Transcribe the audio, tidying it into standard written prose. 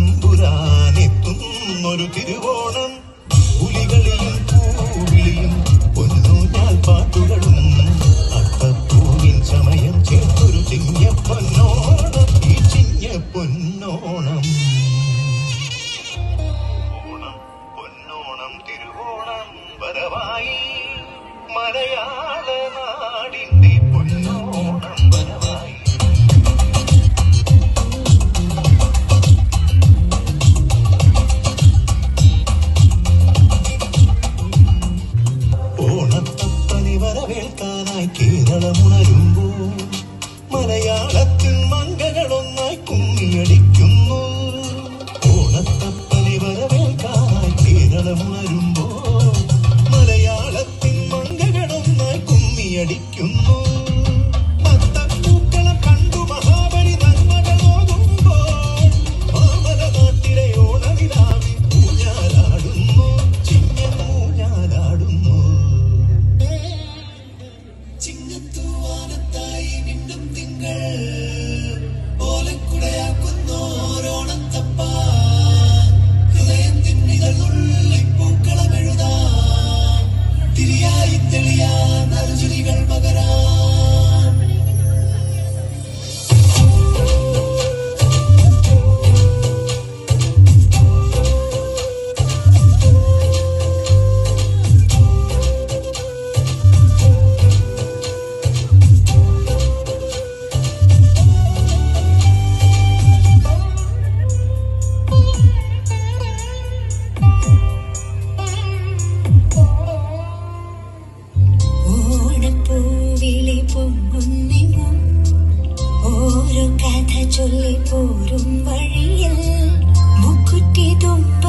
തമ്പുരാനെത്തുന്നൊരു തിരുവോണം. പുലികളിയും പൂവിളിയും പൊന്നൂഞ്ഞാൽ പാട്ടുകളും അത്തപ്പൂവിൻ സമയം ചേർത്തൊരു ചിങ്ങപ്പൊന്നോണം. ഈ ചിങ്ങപ്പൊന്നോണം പൊന്നോണം തിരുവോണം വരവായി. മലയാള നാടിന്റെ പൊന്നോണം വരവായി. ഓണത്തപ്പനെ വരവേൽക്കാനായി കേരളമുണരുമ്പോൾ മലയാളത്തിൽ മംഗളൊന്നായി കുമ്മിയടിക്കുന്നു. ഓണത്തപ്പനെ വരവേൽക്കാനായി കേരളമുണരുമ്പോൾ മലയാളത്തിൽ മംഗളൊന്നായി കുമ്മിയടിക്കുന്നു. പത്തപ്പൂക്കളം കണ്ടു മഹാബലി നന്മകളോകുമ്പോൾ മാമല നാട്ടിലെ ഓണനിലാവിൽ ഊഞ്ഞാലാടുന്നു. ചിങ്ങമൂഞ്ഞാലാടുന്നു. ചിങ്ങത്തൂവാനത്തായി വീണ്ടും തിങ്കൾ ഓലക്കുടയാക്കുന്നോരോണത്തപ്പ. ഹൃദയത്തിൻ ഇതളുള്ളിൽ പൂക്കളമെഴുതാം. തിരിയായി തെളിയാൻ നറുചിരികൾ പകരാം. ഓണപ്പൂവിളി പൊങ്ങുന്നെങ്ങും ഓരോ കഥ ചൊല്ലി പോരും വഴിയിൽ മുക്കുറ്റി തുമ്പ